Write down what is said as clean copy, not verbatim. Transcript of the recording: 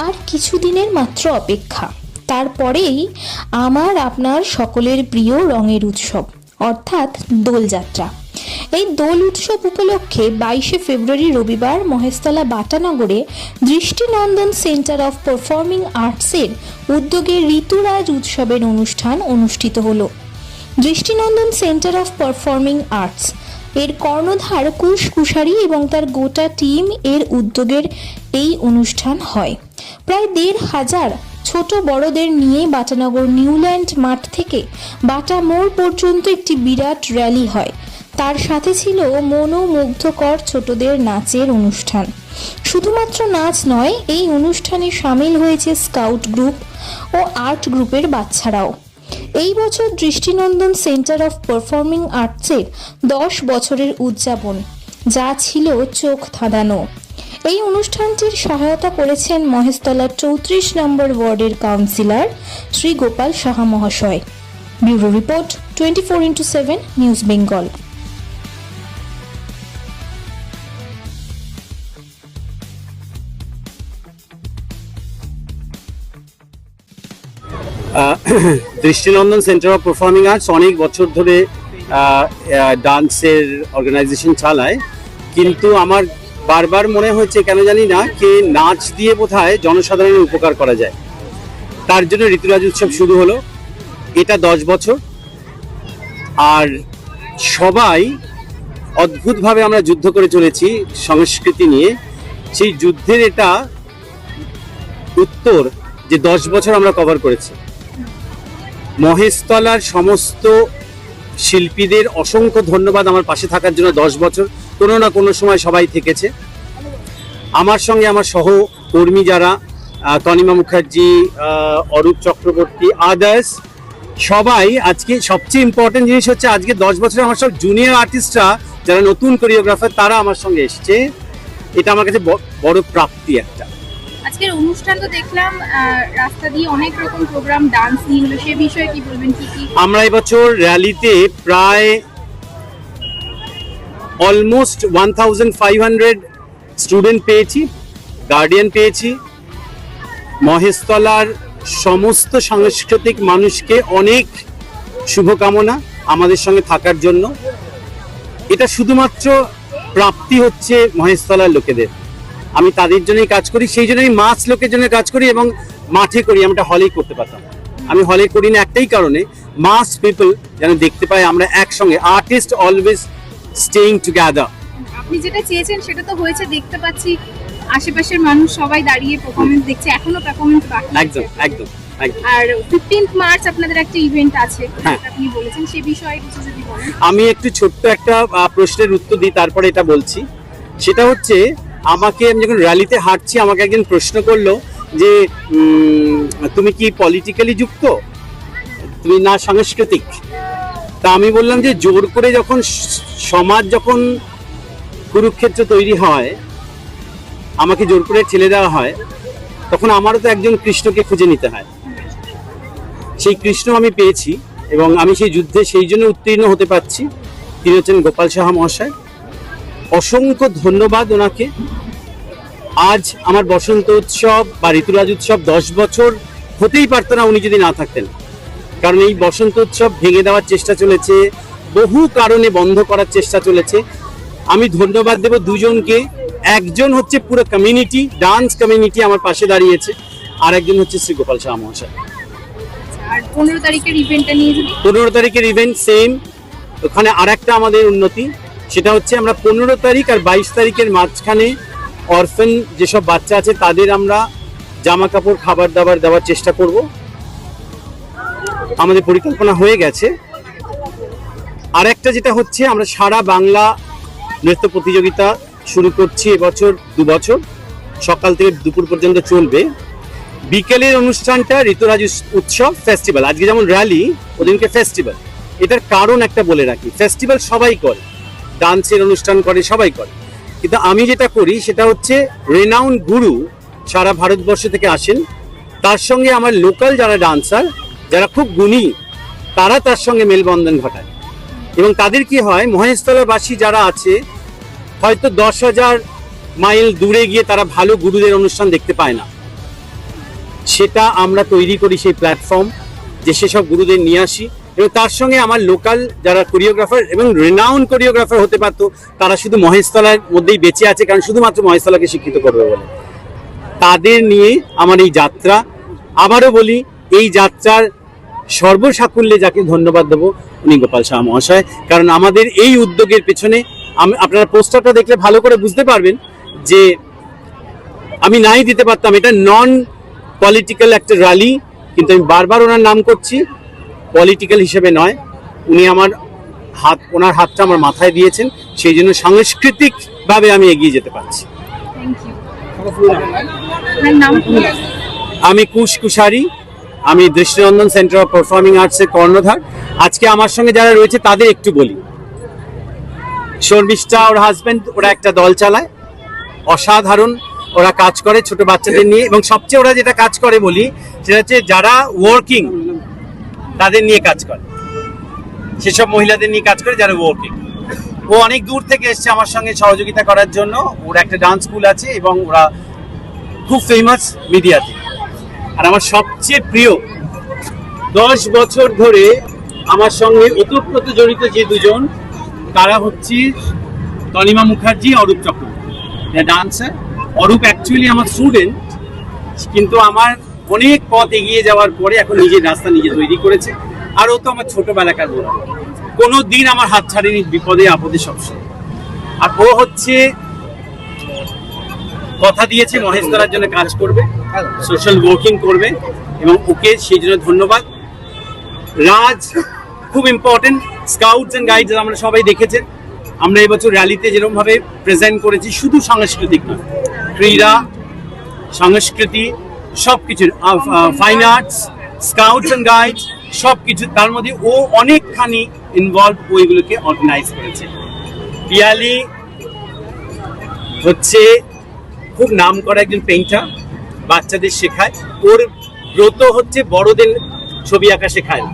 আর কিছুদিনের মাত্র অপেক্ষা, তারপরেই আমার আপনার সকলের প্রিয় রঙের উৎসব অর্থাৎ দোলযাত্রা। এই দোল উৎসব উপলক্ষে 22শে ফেব্রুয়ারি রবিবার মহেশতলা বাটানগরে দৃষ্টিনন্দন সেন্টার অফ পারফর্মিং আর্টসের উদ্যোগে ঋতুরাজ উৎসবের অনুষ্ঠান অনুষ্ঠিত হলো। দৃষ্টিনন্দন সেন্টার অফ পারফর্মিং আর্টস এর কর্ণধার কুশ কুশারি এবং তার গোটা টিম এর উদ্যোগের এই অনুষ্ঠান হয়। প্রায় ১৫০০ ছোট বড়দের নিয়ে বাটানগর নিউল্যান্ড মাঠ থেকে বাটা মোড় পর্যন্ত একটি বিরাট র্যালি হয়। তার সাথে ছিল মনোমুগ্ধকর ছোটদের নাচের অনুষ্ঠান। শুধুমাত্র নাচ নয়, এই অনুষ্ঠানে সামিল হয়েছে স্কাউট গ্রুপ ও আর্ট গ্রুপের বাচ্চারাও। এই বছর দৃষ্টিনন্দন সেন্টার অফ পারফর্মিং আর্টসের 10 বছরের উদযাপন, যা ছিল চোখ ধাঁধানো। এই অনুষ্ঠানটির সহায়তা করেছেন মহেশতলার 34 নম্বর ওয়ার্ডের কাউন্সিলর শ্রী গোপাল সাহা মহাশয়। Bureau report 24x7 news Bengal. দৃষ্টিনন্দন সেন্টার অফ পারফর্মিং আর্টস অনেক বছর ধরে ডান্সের অর্গানাইজেশন চালায়, কিন্তু আমার বারবার মনে হচ্ছে কেন জানি না যে নাচ দিয়ে বোধহয় জনসাধারণের উপকার করা যায়। তার জন্য ঋতুরাজ উৎসব শুরু হলো। এটা 10 বছর, আর সবাই অদ্ভুতভাবে আমরা যুদ্ধ করে চলেছি সংস্কৃতি নিয়ে। সেই যুদ্ধের এটা উত্তর যে 10 বছর আমরা কভার করেছি। মহেশতলার সমস্ত শিল্পীদের অসংখ্য ধন্যবাদ আমার পাশে থাকার জন্য। 10 বছর কোনো না কোনো সময় সবাই থেকেছে আমার সঙ্গে। আমার সহকর্মী যারা তনিমা মুখার্জি, অরূপ চক্রবর্তী, আদার্স সবাই। আজকে সবচেয়ে ইম্পর্টেন্ট জিনিস হচ্ছে আজকে 10 বছরে আমার সব জুনিয়র আর্টিস্টরা যারা নতুন কোরিওগ্রাফার তারা আমার সঙ্গে এসছে। এটা আমার কাছে বড় প্রাপ্তি একটা। আজকের অনুষ্ঠান তো দেখলাম রাস্তা দিয়ে অনেক রকম প্রোগ্রাম ডান্স নিয়ে হলো, সে বিষয়ে কি বলবেন? কি আমরা এবছর র্যালিতে প্রায় অলমোস্ট 1500 স্টুডেন্ট পেয়েছি, গার্ডিয়ান পেয়েছি। মহেশতলার সমস্ত সাংস্কৃতিক মানুষকে অনেক শুভকামনা আমাদের সঙ্গে থাকার জন্য। এটা শুধুমাত্র প্রাপ্তি হচ্ছে মহেশতলার লোকেদের। আমি তাদের জন্যই কাজ করি, সেই জন্যই মাস লোকের জন্য কাজ করি এবং মাঠে করি। আমি এটা হলেই করতে পারতাম, আমি হলে করি না একটাই কারণে, মাস পিপল যেন দেখতে পায় আমরা একসঙ্গে। Artist always staying together. আপনি যেটা চেয়েছেন সেটা তো হয়েছে, দেখতে পাচ্ছি আশেপাশের মানুষ সবাই দাঁড়িয়ে পারফরম্যান্স দেখছে, এখনো পারফরম্যান্স বাকি আছে। একদম একদম একদম। আর 15th মার্চ আপনাদের একটা ইভেন্ট আছে, আপনি বলেছেন, সে বিষয়ে কিছু যদি বলেন। আমি একটু ছোট্ট একটা প্রশ্নের উত্তর দিই, তারপরে এটা বলছি। সেটা হচ্ছে আমি যখন র্যালিতে হাঁটছি আমাকে একজন প্রশ্ন করলো যে তুমি কি পলিটিক্যালি যুক্ত, তুমি না সাংস্কৃতিক? তা আমি বললাম যে জোর করে যখন সমাজ যখন কুরুক্ষেত্র তৈরি হয়, আমাকে জোর করে ঠেলে দেওয়া হয়, তখন আমারও তো একজন কৃষ্ণকে খুঁজে নিতে হয়। সেই কৃষ্ণ আমি পেয়েছি এবং আমি সেই যুদ্ধে সেই জন্য উত্তীর্ণ হতে পারছি। তিনি হচ্ছেন গোপাল সাহা মহাশয়। অসংখ্য ধন্যবাদ ওনাকে। আজ আমার বসন্ত উৎসব বা ঋতুরাজ উৎসব 10 বছর হতেই পারতো না উনি যদি না থাকতেন। কারণ এই বসন্ত উৎসব ভেঙে দেওয়ার চেষ্টা চলেছে, বহু কারণে বন্ধ করার চেষ্টা চলেছে। আমি ধন্যবাদ দেব দুজনকে। একজন হচ্ছে পুরো কমিউনিটি, ডান্স কমিউনিটি আমার পাশে দাঁড়িয়েছে, আর একজন হচ্ছে শ্রী গোপাল সাহা মহাশয়। আর 15 তারিখের ইভেন্টটা নিয়ে যদি 15 তারিখের ইভেন্ট সেম। ওখানে আর একটা আমাদের উন্নতি, সেটা হচ্ছে আমরা 15 তারিখ আর 22 তারিখের মাঝখানে অরফান যেসব বাচ্চা আছে তাদের আমরা জামা কাপড়, খাবার দাবার দেওয়ার চেষ্টা করব। আমাদের পরিকল্পনা হয়ে গেছে। আর একটা যেটা হচ্ছে, আমরা সারা বাংলা নৃত্য প্রতিযোগিতা শুরু করছি এবছর 2 বছর, সকাল থেকে দুপুর পর্যন্ত চলবে। বিকেলের অনুষ্ঠানটা ঋতুরাজ উৎসব ফেস্টিভ্যাল। আজকে যেমন র্যালি, ওদিনকে ফেস্টিভ্যাল। এটার কারণ একটা বলে রাখি, ফেস্টিভ্যাল সবাই করে, ডান্সের অনুষ্ঠান করে, সবাই করে, কিন্তু আমি যেটা করি সেটা হচ্ছে রেনাউন্ড গুরু সারা ভারতবর্ষ থেকে আসেন, তার সঙ্গে আমার লোকাল যারা ডান্সার, যারা খুব গুণী, তারা তার সঙ্গে মেলবন্ধন ঘটায়। এবং তাদের কি হয়, মহেশতলাবাসী যারা আছে হয়তো 10,000 মাইল দূরে গিয়ে তারা ভালো গুরুদের অনুষ্ঠান দেখতে পায় না, সেটা আমরা তৈরি করি সেই প্ল্যাটফর্ম, যে সেসব গুরুদের নিয়ে আসি, এবং তার সঙ্গে আমার লোকাল যারা কোরিওগ্রাফার এবং রেনাউন কোরিওগ্রাফার হতে পারতো, তারা শুধু মহেশতলার মধ্যেই বেঁচে আছে, কারণ শুধুমাত্র মহেশতলাকে শিক্ষিত করবে বলে, তাদের নিয়ে আমার এই যাত্রা। আবারও বলি, এই যাত্রার সর্বসাকুল্যে যাকে ধন্যবাদ দেবো উনি গোপাল শাহ মহাশয়, কারণ আমাদের এই উদ্যোগের পেছনে আপনারা পোস্টারটা দেখলে ভালো করে বুঝতে পারবেন যে আমি নাই দিতে পারতাম, এটা নন পলিটিক্যাল একটা র্যালি, কিন্তু আমি বারবার ওনার নাম করছি, পলিটিক্যাল হিসেবে নয়। উনি আমার ওনার হাতটা আমার মাথায় দিয়েছেন, সেই জন্য সাংস্কৃতিকভাবে আমি এগিয়ে যেতে পারছি। Thank you. আপনার নাম কি? আমি কুশ কুশারি, আমি দৃষ্টিনন্দন সেন্টার অফ পারফর্মিং আর্টসের কর্ণধার। আজকে আমার সঙ্গে যারা রয়েছে তাদের একটু বলি। শর্মিষ্ঠা ওর হাজব্যান্ড, ওরা একটা দল চালায়, অসাধারণ ওরা কাজ করে ছোট বাচ্চাদের নিয়ে, এবং সবচেয়ে ওরা যেটা কাজ করে বলি সেটা হচ্ছে যারা ওয়ার্কিং তাদের নিয়ে কাজ করে, সেসব মহিলাদের নিয়ে কাজ করে যারা ওয়ার্কিং। ও অনেক দূর থেকে এসছে আমার সঙ্গে সহযোগিতা করার জন্য। ওর একটা ডান্স স্কুল আছে এবং ওরা খুব ফেমাস মিডিয়াতে। আর আমার সবচেয়ে প্রিয়, 10 বছর ধরে আমার সঙ্গে ওতপ্রোত জড়িত যে দুজন, তারা হচ্ছে তনিমা মুখার্জি, অরূপ চক্রবর্তী, ডান্সার। অরূপ অ্যাকচুয়ালি আমার স্টুডেন্ট, কিন্তু আমার অনেক পথ এগিয়ে যাওয়ার পরে এখন নিজের রাস্তা নিজে তৈরি করেছে। আর ও তো আমার ছোটবেলাকার বন্ধু, কোনো দিন আমার হাত ছাড়েনি বিপদে আপদে সবসময়। আর ও হচ্ছে কথা দিয়েছে মহেশতলার জন্য কাজ করবে, সোশ্যাল ওয়ার্কিং করবে, এবং ওকে সেই জন্য ধন্যবাদ। রাজ খুব ইম্পর্টেন্ট, স্কাউটস অ্যান্ড গাইডস আমরা সবাই দেখেছেন। আমরা এবছর র্যালিতে যেরকম ভাবে প্রেজেন্ট করেছি, শুধু সাংস্কৃতিক নয়, ক্রীড়া, সংস্কৃতি, সবকিছু, fine arts, scouts and guides, সবকিছু, তার মধ্যে ও অনেকখানি ইনভলভ, ওইগুলোকে অর্গানাইজ করেছে। পিয়ালি হচ্ছে খুব নাম করা একজন পেইন্টার, বাচ্চাদের শেখায়। ওর ব্রত হচ্ছে বড়দের ছবি আঁকা শেখায়।